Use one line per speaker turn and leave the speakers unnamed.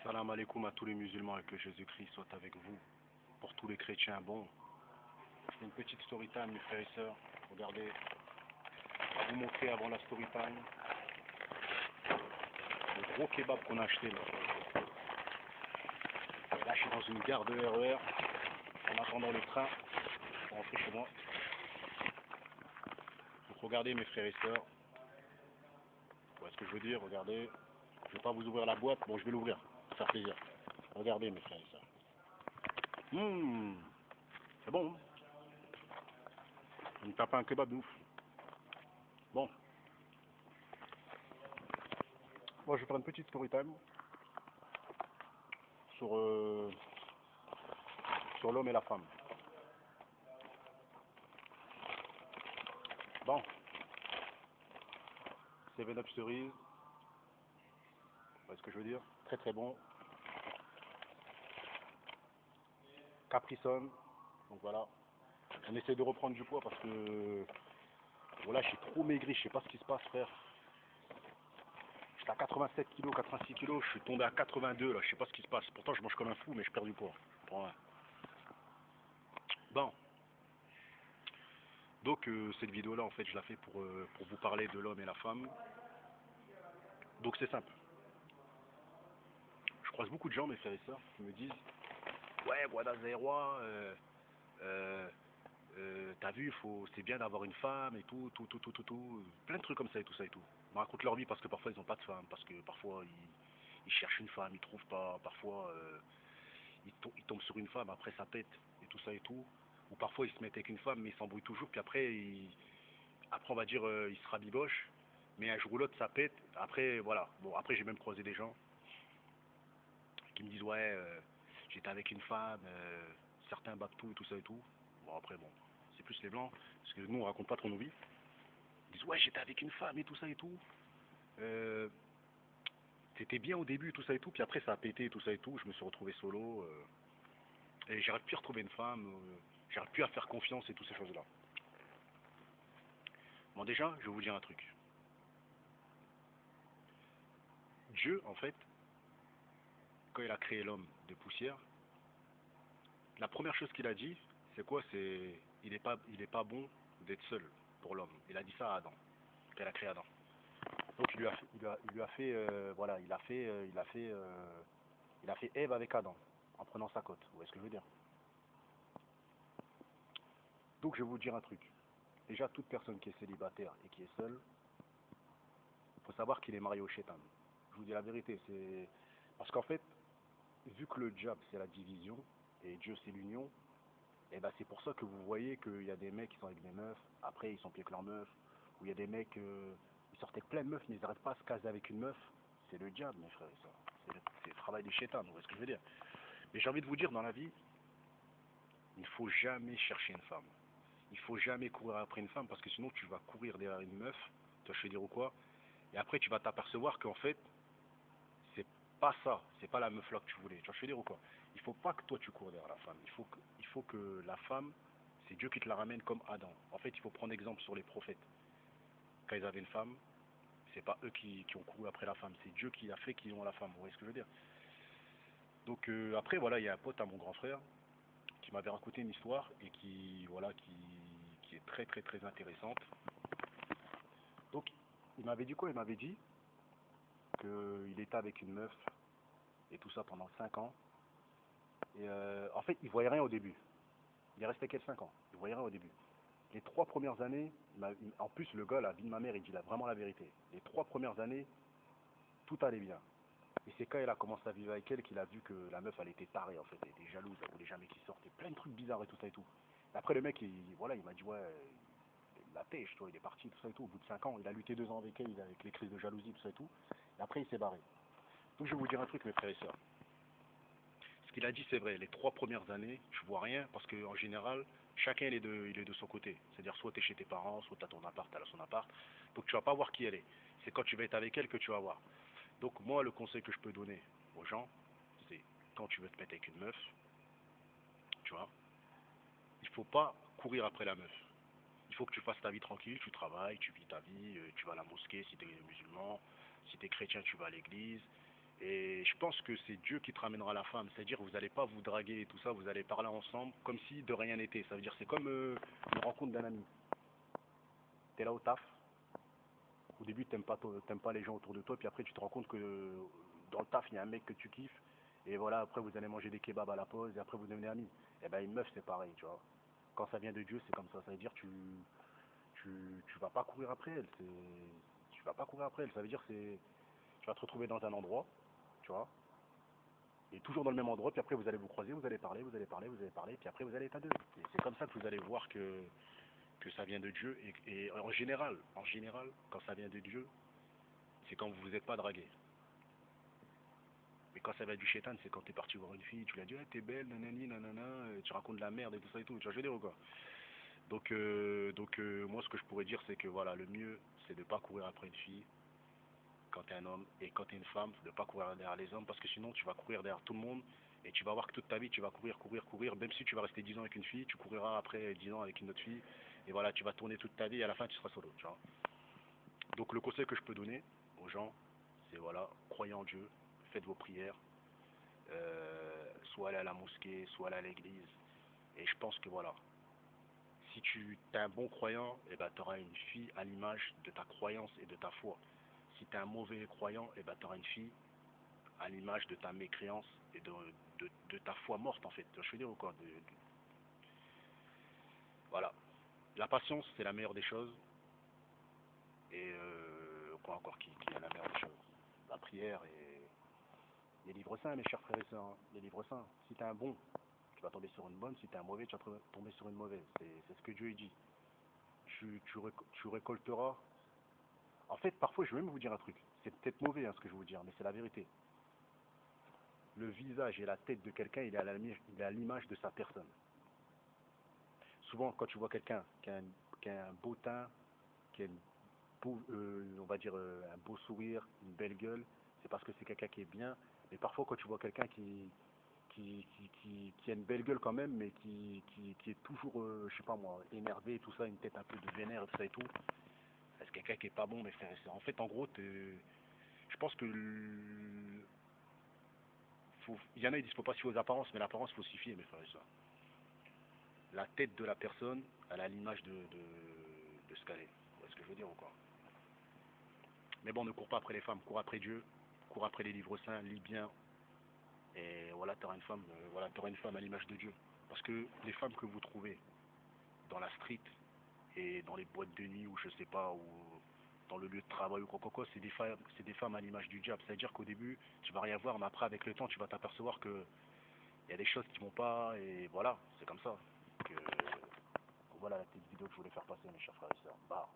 Salam alaikum à tous les musulmans et que Jésus-Christ soit avec vous. Pour tous les chrétiens, bon, je fais une petite story time, mes frères et sœurs. Regardez, on va vous montrer avant la story time le gros kebab qu'on a acheté là. Là, je suis dans une gare de RER en attendant le train pour rentrer chez moi. Donc regardez, mes frères et sœurs. Vous voyez ce que je veux dire? Regardez. Je ne vais pas vous ouvrir la boîte. Bon, je vais l'ouvrir pour faire plaisir. Regardez, mes frères et sœurs. C'est bon. Hein? On me tape un kebab de ouf. Bon. Moi, je vais faire une petite story time sur l'homme et la femme. Bon. 7-Up cerise. Vous voyez ce que je veux dire? Très très bon. Capri Sun. Donc voilà. On essaie de reprendre du poids parce que voilà, je suis trop maigri. Je sais pas ce qui se passe, frère. J'étais à 87 kg, 86 kg. Je suis tombé à 82 là. Je sais pas ce qui se passe. Pourtant, je mange comme un fou, mais je perds du poids. Bon. Donc cette vidéo là en fait je la fais pour vous parler de l'homme et la femme. Donc c'est simple. Je croise beaucoup de gens, mes frères et sœurs, qui me disent ouais Boada Zaïrois, t'as vu, c'est bien d'avoir une femme et tout, plein de trucs comme ça et tout ça et tout. Ils me racontent leur vie parce que parfois ils n'ont pas de femme, parce que parfois ils cherchent une femme, ils trouvent pas, parfois ils tombent sur une femme, après ça pète et tout ça et tout. Ou parfois ils se mettent avec une femme mais ils s'embrouillent toujours, puis après après on va dire ils se rabibochent, mais un jour ou l'autre ça pète. Après voilà, bon après j'ai même croisé des gens qui me disent ouais j'étais avec une femme, certains babtou et tout ça et tout. Bon après bon, c'est plus les blancs, parce que nous on raconte pas trop nos vies. Ils disent ouais j'étais avec une femme et tout ça et tout. Euh, C'était bien au début tout ça et tout, puis après ça a pété et tout ça et tout, je me suis retrouvé solo, et j'arrive plus à retrouver une femme, j'arrive plus à faire confiance et toutes ces choses là. Bon déjà je vais vous dire un truc. Dieu en fait, quand il a créé l'homme de poussière, la première chose qu'il a dit, c'est quoi? C'est il est pas bon d'être seul pour l'homme. Il a dit ça à Adam, quand il a créé Adam. Donc il lui a fait voilà, il a fait Ève avec Adam en prenant sa côte. Vous voyez ce que je veux dire? Donc je vais vous dire un truc. Déjà toute personne qui est célibataire et qui est seule, il faut savoir qu'il est marié au shaitan. Je vous dis la vérité, c'est parce qu'en fait, vu que le diable c'est la division et Dieu c'est l'union, et ben c'est pour ça que vous voyez qu'il y a des mecs qui sont avec des meufs, après ils sont plus avec leurs meufs, ou il y a des mecs, ils sortent avec plein de meufs, mais ils n'arrêtent pas à se caser avec une meuf. C'est le diable, mes frères, ça. C'est le travail des chétans, vous voyez ce que je veux dire. Mais j'ai envie de vous dire, dans la vie, il ne faut jamais chercher une femme. Il faut jamais courir après une femme, parce que sinon tu vas courir derrière une meuf, tu vois, je veux dire ou quoi, et après tu vas t'apercevoir qu'en fait, c'est pas ça, c'est pas la meuf là que tu voulais, tu vois, je veux dire ou quoi. Il faut pas que toi tu cours derrière la femme, il faut que la femme, c'est Dieu qui te la ramène comme Adam. En fait, il faut prendre exemple sur les prophètes. Quand ils avaient une femme, c'est pas eux qui ont couru après la femme, c'est Dieu qui a fait qu'ils ont la femme, vous voyez ce que je veux dire. Donc après, voilà, il y a un pote à mon grand frère qui m'avait raconté une histoire et voilà, qui est très très très intéressante. Donc, il m'avait dit quoi? Il m'avait dit qu'il était avec une meuf et tout ça pendant 5 ans. Et en fait, il voyait rien au début. Il est resté qu'elle 5 ans. Il voyait rien au début. Les 3 premières années, en plus le gars, la vie de ma mère, il dit vraiment la vérité. Les 3 premières années, tout allait bien. Et c'est quand il a commencé à vivre avec elle qu'il a vu que la meuf, elle était tarée en fait. Elle était jalouse, elle voulait jamais qu'il sorte. Et plein de trucs bizarres et tout ça et tout. Et après le mec, voilà, il m'a dit ouais, la pêche, toi, il est parti, tout ça et tout. Au bout de 5 ans, il a lutté 2 ans avec elle, avec les crises de jalousie, tout ça et tout. Et après, il s'est barré. Donc je vais vous dire un truc, mes frères et sœurs. Ce qu'il a dit, c'est vrai. Les 3 premières années, je vois rien parce qu'en général, chacun il est de son côté. C'est-à-dire soit tu es chez tes parents, soit tu as ton appart, tu as son appart. Donc tu vas pas voir qui elle est. C'est quand tu vas être avec elle que tu vas voir. Donc moi, le conseil que je peux donner aux gens, c'est quand tu veux te mettre avec une meuf, tu vois, il faut pas courir après la meuf. Il faut que tu fasses ta vie tranquille, tu travailles, tu vis ta vie, tu vas à la mosquée si tu es musulman, si tu es chrétien, tu vas à l'église, Et je pense que c'est Dieu qui te ramènera la femme. C'est-à-dire vous n'allez pas vous draguer et tout ça, vous allez parler ensemble comme si de rien n'était. Ça veut dire c'est comme une rencontre d'un ami. T'es là au taf, au début t'aimes pas les gens autour de toi, puis après tu te rends compte que dans le taf il y a un mec que tu kiffes, et voilà, après vous allez manger des kebabs à la pause, et après vous devenez amis. Et ben une meuf c'est pareil, tu vois. Quand ça vient de Dieu, c'est comme ça veut dire tu, tu vas pas courir après elle, tu vas pas courir après elle, ça veut dire tu vas te retrouver dans un endroit, tu vois, et toujours dans le même endroit, puis après vous allez vous croiser, vous allez parler, vous allez parler, vous allez parler, puis après vous allez être à deux. Et c'est comme ça que vous allez voir que ça vient de Dieu, et en général, quand ça vient de Dieu, c'est quand vous vous êtes pas dragué. Mais quand ça va du chétan, c'est quand t'es parti voir une fille, tu lui as dit, ah, t'es belle, nanani, nanana, tu racontes de la merde et tout ça et tout, tu vois, je veux dire ou quoi. Moi, ce que je pourrais dire, c'est que voilà, le mieux, c'est de pas courir après une fille quand t'es un homme, et quand t'es une femme, de pas courir derrière les hommes, parce que sinon, tu vas courir derrière tout le monde, et tu vas voir que toute ta vie, tu vas courir, courir, courir, même si tu vas rester 10 ans avec une fille, tu couriras après 10 ans avec une autre fille, et voilà, tu vas tourner toute ta vie, et à la fin, tu seras solo, tu vois. Donc, le conseil que je peux donner aux gens, c'est voilà, croyez en Dieu, faites vos prières, soit aller à la mosquée, soit aller à l'église. Et je pense que voilà, si tu es un bon croyant, eh ben, tu auras une fille à l'image de ta croyance et de ta foi. Si tu es un mauvais croyant, eh ben, tu auras une fille à l'image de ta mécréance et de ta foi morte en fait. Je veux dire ou quoi voilà. La patience, c'est la meilleure des choses. Et quoi encore qui est la meilleure des choses? La prière et les livres saints, mes chers frères et sœurs. Hein. Les livres saints. Si tu es un bon, tu vas tomber sur une bonne. Si tu es un mauvais, tu vas tomber sur une mauvaise. C'est ce que Dieu dit. Tu récolteras. En fait, parfois, je vais même vous dire un truc. C'est peut-être mauvais hein, ce que je vais vous dire, mais c'est la vérité. Le visage et la tête de quelqu'un, il est à l'image de sa personne. Souvent, quand tu vois quelqu'un qui a un beau teint, qui a on va dire un beau sourire, une belle gueule, c'est parce que c'est quelqu'un qui est bien. Mais parfois, quand tu vois quelqu'un qui a une belle gueule quand même, mais qui est toujours, je sais pas moi, énervé et tout ça, une tête un peu de vénère et tout ça et tout, c'est quelqu'un qui est pas bon, mes frères et sœurs. En fait, en gros, je pense que il y en a, ils disent faut pas se fier aux apparences, mais l'apparence faut s'y fier, mes frères et sœurs. La tête de la personne, elle a l'image de ce qu'elle est. Vous voyez ce que je veux dire ou quoi? Mais bon, ne cours pas après les femmes, cours après Dieu, cours après les livres saints, lis bien, et voilà, tu auras une femme, voilà, t'auras une femme à l'image de Dieu. Parce que les femmes que vous trouvez dans la street et dans les boîtes de nuit ou je sais pas, ou dans le lieu de travail ou quoi, c'est des femmes à l'image du diable. C'est-à-dire qu'au début, tu vas rien voir, mais après, avec le temps, tu vas t'apercevoir que il y a des choses qui vont pas, et voilà, c'est comme ça. Que, voilà la petite vidéo que je voulais faire passer, mes chers frères et sœurs. Bah.